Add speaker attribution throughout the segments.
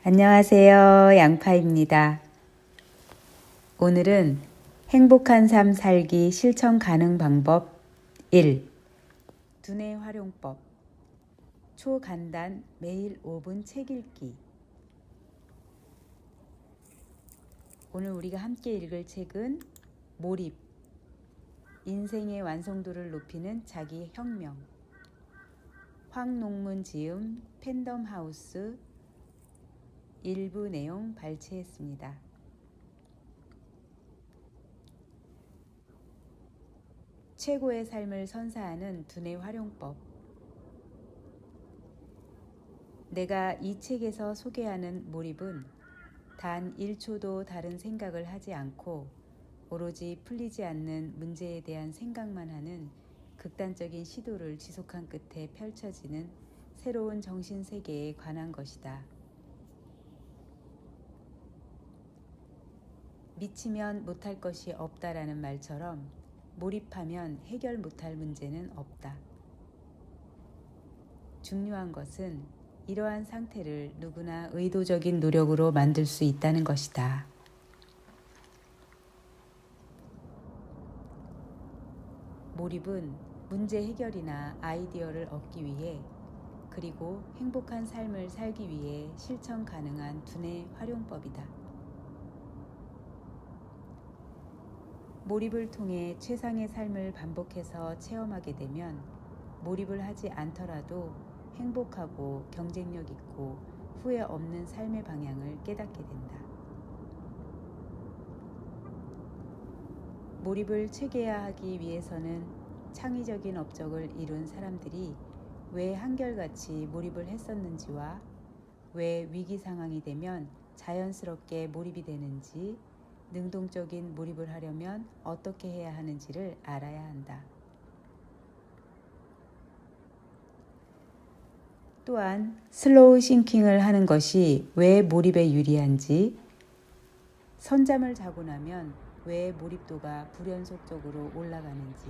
Speaker 1: 안녕하세요. 양파입니다. 오늘은 행복한 삶 살기 실천 가능 방법 1. 두뇌 활용법. 초간단 매일 5분 책 읽기. 오늘 우리가 함께 읽을 책은 몰입. 인생의 완성도를 높이는 자기 혁명. 황농문 지음 팬덤 하우스. 일부 내용 발췌했습니다. 최고의 삶을 선사하는 두뇌 활용법. 내가 이 책에서 소개하는 몰입은 단 1초도 다른 생각을 하지 않고 오로지 풀리지 않는 문제에 대한 생각만 하는 극단적인 시도를 지속한 끝에 펼쳐지는 새로운 정신세계에 관한 것이다. 미치면 못할 것이 없다라는 말처럼 몰입하면 해결 못할 문제는 없다. 중요한 것은 이러한 상태를 누구나 의도적인 노력으로 만들 수 있다는 것이다. 몰입은 문제 해결이나 아이디어를 얻기 위해 그리고 행복한 삶을 살기 위해 실천 가능한 두뇌 활용법이다. 몰입을 통해 최상의 삶을 반복해서 체험하게 되면 몰입을 하지 않더라도 행복하고 경쟁력 있고 후회 없는 삶의 방향을 깨닫게 된다. 몰입을 체계화하기 위해서는 창의적인 업적을 이룬 사람들이 왜 한결같이 몰입을 했었는지와 왜 위기 상황이 되면 자연스럽게 몰입이 되는지, 능동적인 몰입을 하려면 어떻게 해야 하는지를 알아야 한다. 또한 슬로우 싱킹을 하는 것이 왜 몰입에 유리한지, 선잠을 자고 나면 왜 몰입도가 불연속적으로 올라가는지,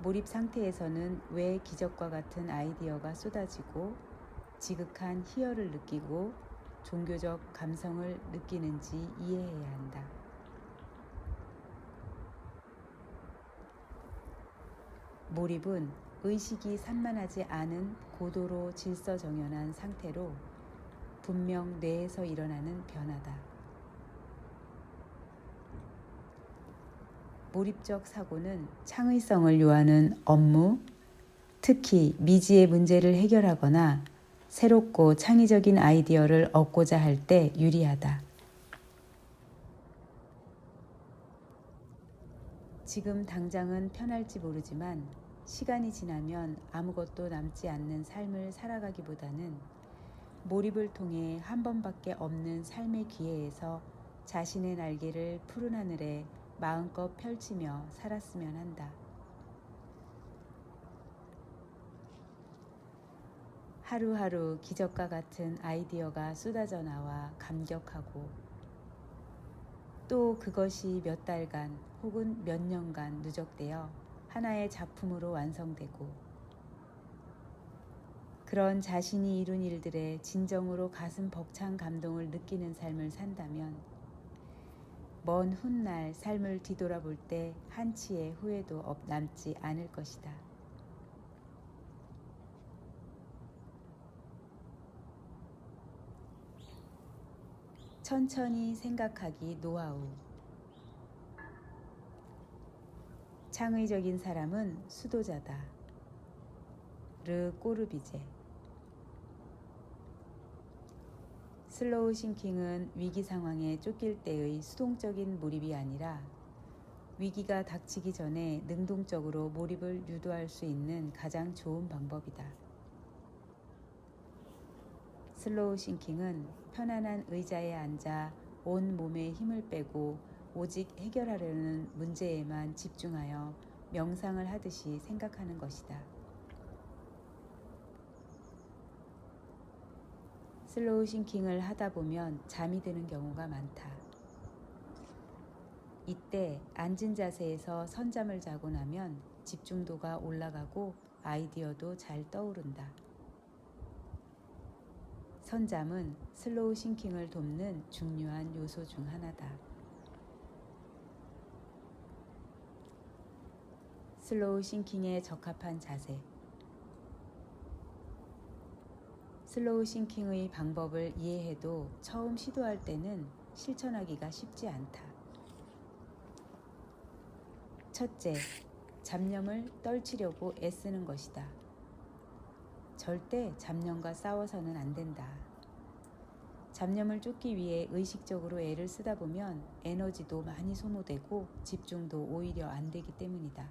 Speaker 1: 몰입 상태에서는 왜 기적과 같은 아이디어가 쏟아지고 지극한 희열을 느끼고 종교적 감성을 느끼는지 이해해야 한다. 몰입은 의식이 산만하지 않은 고도로 질서정연한 상태로 분명 뇌에서 일어나는 변화다. 몰입적 사고는 창의성을 요하는 업무, 특히 미지의 문제를 해결하거나 새롭고 창의적인 아이디어를 얻고자 할 때 유리하다. 지금 당장은 편할지 모르지만 시간이 지나면 아무것도 남지 않는 삶을 살아가기보다는 몰입을 통해 한 번밖에 없는 삶의 기회에서 자신의 날개를 푸른 하늘에 마음껏 펼치며 살았으면 한다. 하루하루 기적과 같은 아이디어가 쏟아져 나와 감격하고 또 그것이 몇 달간 혹은 몇 년간 누적되어 하나의 작품으로 완성되고 그런 자신이 이룬 일들에 진정으로 가슴 벅찬 감동을 느끼는 삶을 산다면 먼 훗날 삶을 뒤돌아볼 때 한치의 후회도 남지 않을 것이다. 천천히 생각하기 노하우. 창의적인 사람은 수도자다. 르 꼬르비제. 슬로우 싱킹은 위기 상황에 쫓길 때의 수동적인 몰입이 아니라 위기가 닥치기 전에 능동적으로 몰입을 유도할 수 있는 가장 좋은 방법이다. 슬로우 싱킹은 편안한 의자에 앉아 온 몸에 힘을 빼고 오직 해결하려는 문제에만 집중하여 명상을 하듯이 생각하는 것이다. 슬로우 싱킹을 하다 보면 잠이 드는 경우가 많다. 이때 앉은 자세에서 선잠을 자고 나면 집중도가 올라가고 아이디어도 잘 떠오른다. 선잠은 슬로우 싱킹을 돕는 중요한 요소 중 하나다. 슬로우 싱킹에 적합한 자세. 슬로우 싱킹의 방법을 이해해도 처음 시도할 때는 실천하기가 쉽지 않다. 첫째, 잡념을 떨치려고 애쓰는 것이다. 절대 잡념과 싸워서는 안 된다. 잡념을 쫓기 위해 의식적으로 애를 쓰다 보면 에너지도 많이 소모되고 집중도 오히려 안 되기 때문이다.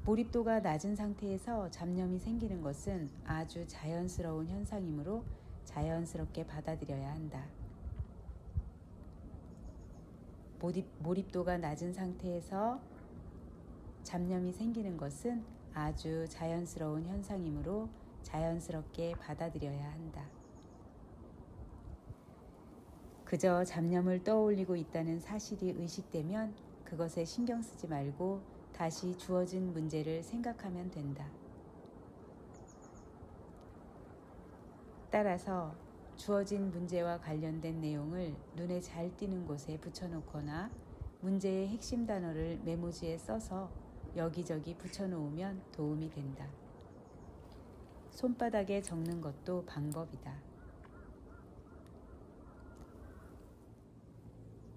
Speaker 1: 몰입도가 낮은 상태에서 잡념이 생기는 것은 아주 자연스러운 현상이므로 자연스럽게 받아들여야 한다. 몰입도가 낮은 상태에서 잡념이 생기는 것은 아주 자연스러운 현상이므로 자연스럽게 받아들여야 한다. 그저 잡념을 떠올리고 있다는 사실이 의식되면 그것에 신경 쓰지 말고 다시 주어진 문제를 생각하면 된다. 따라서 주어진 문제와 관련된 내용을 눈에 잘 띄는 곳에 붙여놓거나 문제의 핵심 단어를 메모지에 써서 여기저기 붙여놓으면 도움이 된다. 손바닥에 적는 것도 방법이다.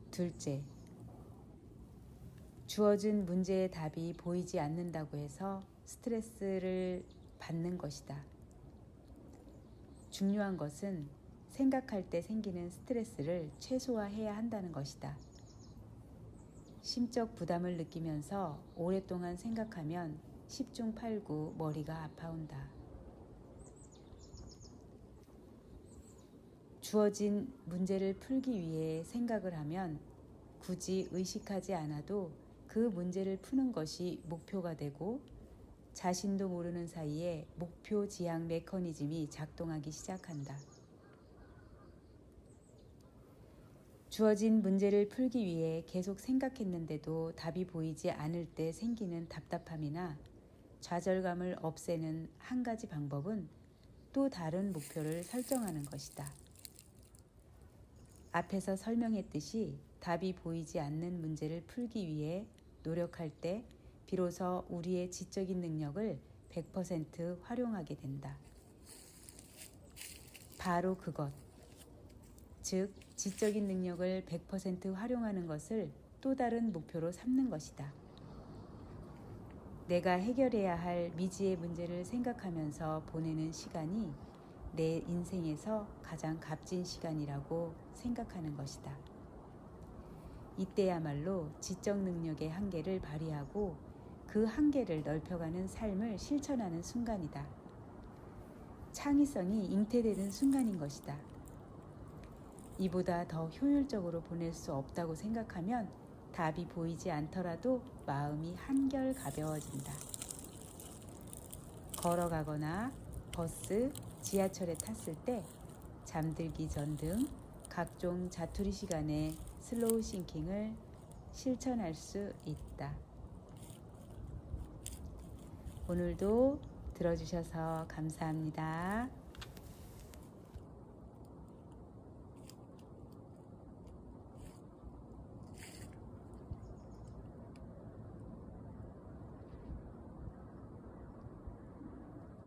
Speaker 1: 둘째, 주어진 문제의 답이 보이지 않는다고 해서 스트레스를 받는 것이다. 중요한 것은 생각할 때 생기는 스트레스를 최소화해야 한다는 것이다. 심적 부담을 느끼면서 오랫동안 생각하면 10중 8구 머리가 아파온다. 주어진 문제를 풀기 위해 생각을 하면 굳이 의식하지 않아도 그 문제를 푸는 것이 목표가 되고 자신도 모르는 사이에 목표 지향 메커니즘이 작동하기 시작한다. 주어진 문제를 풀기 위해 계속 생각했는데도 답이 보이지 않을 때 생기는 답답함이나 좌절감을 없애는 한 가지 방법은 또 다른 목표를 설정하는 것이다. 앞에서 설명했듯이 답이 보이지 않는 문제를 풀기 위해 노력할 때 비로소 우리의 지적인 능력을 100% 활용하게 된다. 바로 그것, 즉 지적인 능력을 100% 활용하는 것을 또 다른 목표로 삼는 것이다. 내가 해결해야 할 미지의 문제를 생각하면서 보내는 시간이 내 인생에서 가장 값진 시간이라고 생각하는 것이다. 이때야말로 지적 능력의 한계를 발휘하고 그 한계를 넓혀가는 삶을 실천하는 순간이다. 창의성이 잉태되는 순간인 것이다. 이보다 더 효율적으로 보낼 수 없다고 생각하면 답이 보이지 않더라도 마음이 한결 가벼워진다. 걸어가거나 버스, 지하철에 탔을 때 잠들기 전 등 각종 자투리 시간에 슬로우 싱킹을 실천할 수 있다. 오늘도 들어주셔서 감사합니다.